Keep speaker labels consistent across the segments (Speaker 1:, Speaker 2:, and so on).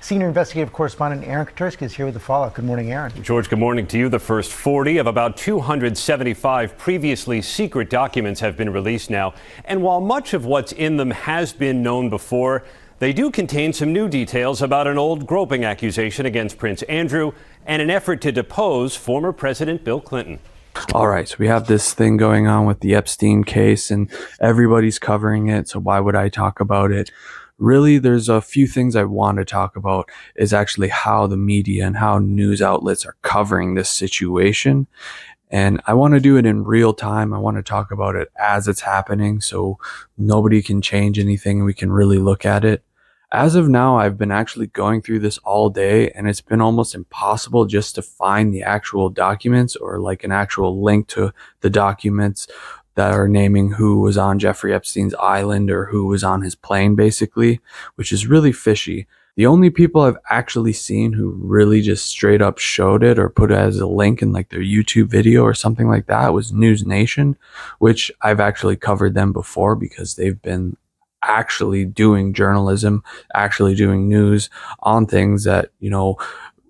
Speaker 1: Senior investigative correspondent Aaron Katurski is here with the follow-up. Good morning, Aaron.
Speaker 2: George, good morning to you. The first 40 of about 275 previously secret documents have been released now. And while much of what's in them has been known before, they do contain some new details about an old groping accusation against Prince Andrew and an effort to depose former President Bill Clinton.
Speaker 3: All right, so we have this thing going on with the Epstein case and everybody's covering it, so why would I talk about it? Really, there's a few things I want to talk about is actually how the media and how news outlets are covering this situation. And I want to do it in real time. I want to talk about it as it's happening so nobody can change anything and we can really look at it. As of now, I've been actually going through this all day and it's been almost impossible just to find the actual documents or like an actual link to the documents that are naming who was on Jeffrey Epstein's island or who was on his plane, basically, which is really fishy. The only people I've actually seen who really just straight up showed it or put it as a link in like their YouTube video or something like that was News Nation, which I've actually covered them before because they've been actually doing journalism, actually doing news on things that,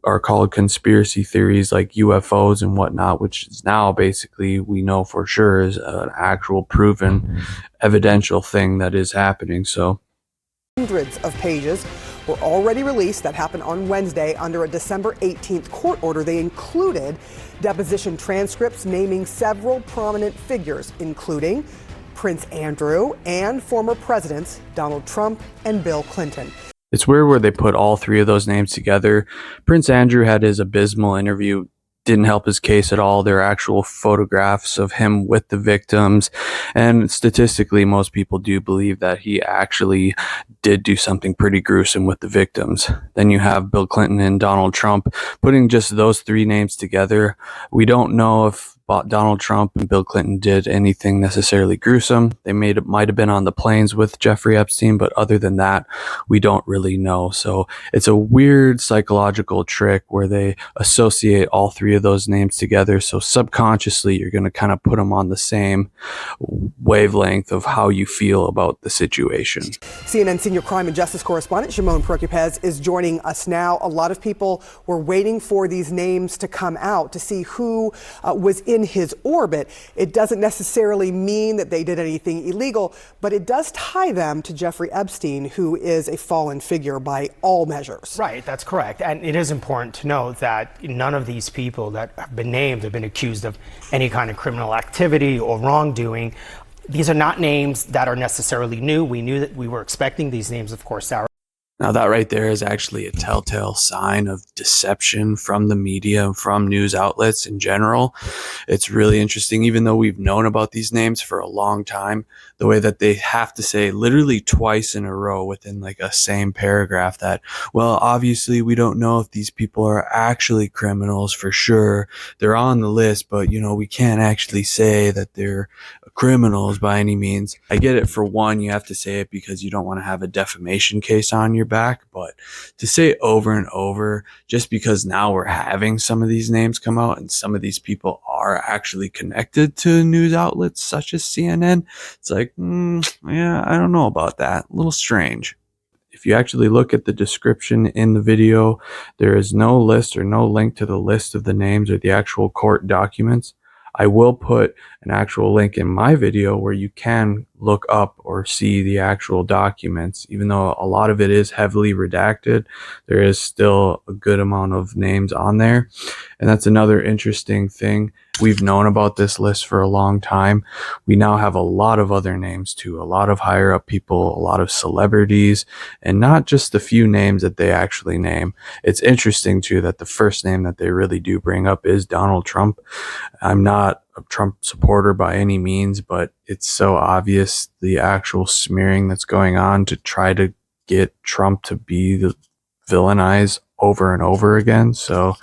Speaker 3: are called conspiracy theories like UFOs and whatnot, which is now basically we know for sure is an actual proven evidential thing that is happening. So
Speaker 4: hundreds of pages were already released. That happened on Wednesday under a December 18th court order. They included deposition transcripts naming several prominent figures, including Prince Andrew and former presidents Donald Trump and Bill Clinton.
Speaker 3: It's weird where they put all three of those names together. Prince Andrew had his abysmal interview, didn't help his case at all. There are actual photographs of him with the victims. And statistically, most people do believe that he actually did do something pretty gruesome with the victims. Then you have Bill Clinton and Donald Trump putting just those three names together. We don't know if Donald Trump and Bill Clinton did anything necessarily gruesome. They might have been on the planes with Jeffrey Epstein, but other than that, we don't really know. So it's a weird psychological trick where they associate all three of those names together. So subconsciously, you're going to kind of put them on the same wavelength of how you feel about the situation.
Speaker 4: CNN senior crime and justice correspondent Shimon Prokupecz is joining us now. A lot of people were waiting for these names to come out to see who was in his orbit. It doesn't necessarily mean that they did anything illegal, but it does tie them to Jeffrey Epstein, who is a fallen figure by all measures.
Speaker 5: Right, that's correct. And it is important to note that none of these people that have been named have been accused of any kind of criminal activity or wrongdoing. These are not names that are necessarily new. We knew that we were expecting these names, of course, Sarah.
Speaker 3: Now that right there is actually a telltale sign of deception from the media, from news outlets in general. It's really interesting, even though we've known about these names for a long time, the way that they have to say literally twice in a row within like a same paragraph that, well, obviously we don't know if these people are actually criminals for sure. They're on the list, but we can't actually say that they're criminals by any means. I get it. For one, you have to say it because you don't want to have a defamation case on your back, but to say it over and over just because now we're having some of these names come out and some of these people are actually connected to news outlets such as CNN, it's like, yeah, I don't know about that. A little strange. If you actually look at the description in the video, there is no list or no link to the list of the names or the actual court documents. I will put an actual link in my video where you can look up or see the actual documents. Even though a lot of it is heavily redacted, there is still a good amount of names on there. And that's another interesting thing. We've known about this list for a long time. We now have a lot of other names too, a lot of higher up people, a lot of celebrities, and not just the few names that they actually name. It's interesting too that the first name that they really do bring up is Donald Trump. I'm not a Trump supporter by any means, but it's so obvious the actual smearing that's going on to try to get Trump to be the villainized over and over again. So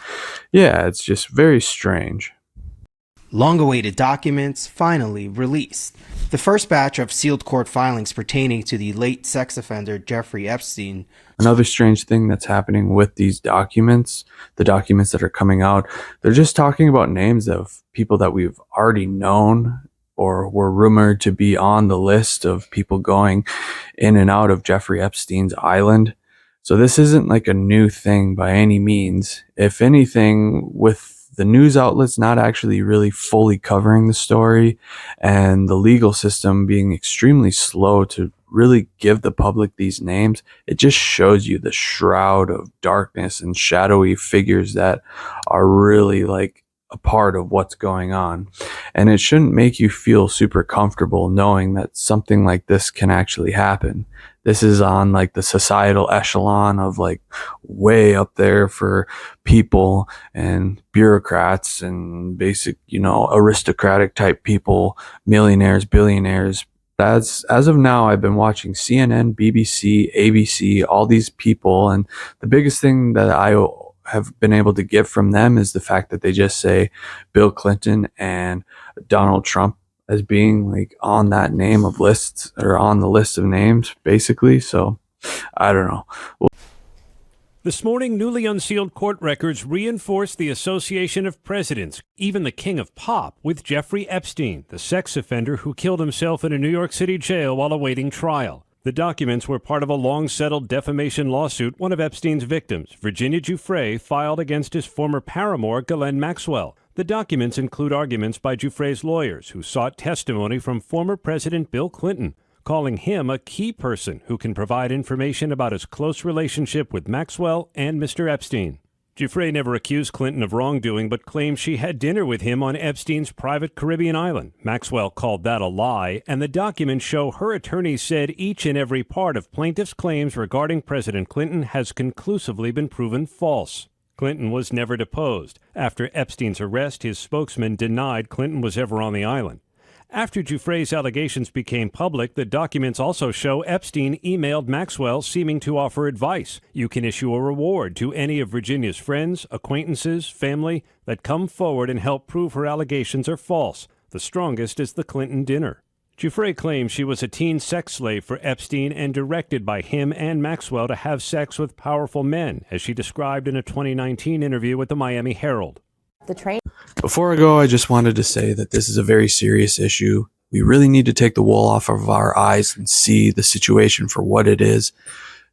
Speaker 3: yeah, it's just very strange.
Speaker 5: Long-awaited documents finally released. The first batch of sealed court filings pertaining to the late sex offender Jeffrey Epstein.
Speaker 3: Another strange thing that's happening with these documents, the documents that are coming out, they're just talking about names of people that we've already known or were rumored to be on the list of people going in and out of Jeffrey Epstein's island. So this isn't like a new thing by any means. If anything, with the news outlets not actually really fully covering the story and the legal system being extremely slow to really give the public these names, it just shows you the shroud of darkness and shadowy figures that are really like a part of what's going on. And it shouldn't make you feel super comfortable knowing that something like this can actually happen. This is on like the societal echelon of like way up there for people and bureaucrats and basic, aristocratic type people, millionaires, billionaires. As of now, I've been watching CNN, BBC, ABC, all these people, and the biggest thing that I have been able to get from them is the fact that they just say Bill Clinton and Donald Trump as being like on that name of lists, or on the list of names, basically. So I don't know.
Speaker 2: This morning, newly unsealed court records reinforced the association of presidents, even the king of pop, with Jeffrey Epstein, the sex offender who killed himself in a New York City jail while awaiting trial. The documents were part of a long-settled defamation lawsuit one of Epstein's victims, Virginia Giuffre, filed against his former paramour, Ghislaine Maxwell. The documents include arguments by Giuffre's lawyers, who sought testimony from former President Bill Clinton, calling him a key person who can provide information about his close relationship with Maxwell and Mr. Epstein. Giuffre never accused Clinton of wrongdoing, but claimed she had dinner with him on Epstein's private Caribbean island. Maxwell called that a lie, and the documents show her attorneys said each and every part of plaintiff's claims regarding President Clinton has conclusively been proven false. Clinton was never deposed. After Epstein's arrest, his spokesman denied Clinton was ever on the island. After Giuffre's allegations became public, the documents also show Epstein emailed Maxwell seeming to offer advice. You can issue a reward to any of Virginia's friends, acquaintances, family that come forward and help prove her allegations are false. The strongest is the Clinton dinner. Giuffre claims she was a teen sex slave for Epstein and directed by him and Maxwell to have sex with powerful men, as she described in a 2019 interview with the Miami Herald.
Speaker 3: Before I go, I just wanted to say that this is a very serious issue. We really need to take the wool off of our eyes and see the situation for what it is.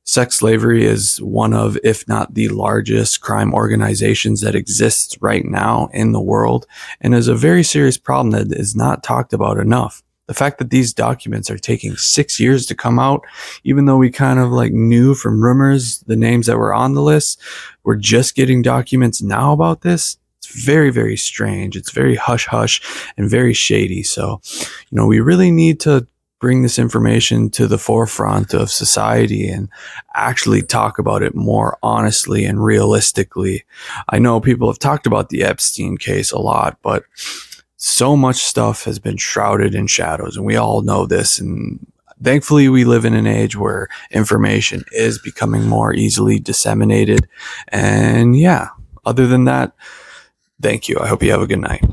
Speaker 3: Sex slavery is one of, if not the largest crime organizations that exists right now in the world, and is a very serious problem that is not talked about enough. The fact that these documents are taking 6 years to come out, even though we kind of like knew from rumors the names that were on the list, we're just getting documents now about this. It's very, very strange. It's very hush-hush and very shady. So, we really need to bring this information to the forefront of society and actually talk about it more honestly and realistically. I know people have talked about the Epstein case a lot, but so much stuff has been shrouded in shadows, and we all know this. And thankfully, we live in an age where information is becoming more easily disseminated. And yeah, other than that, thank you. I hope you have a good night.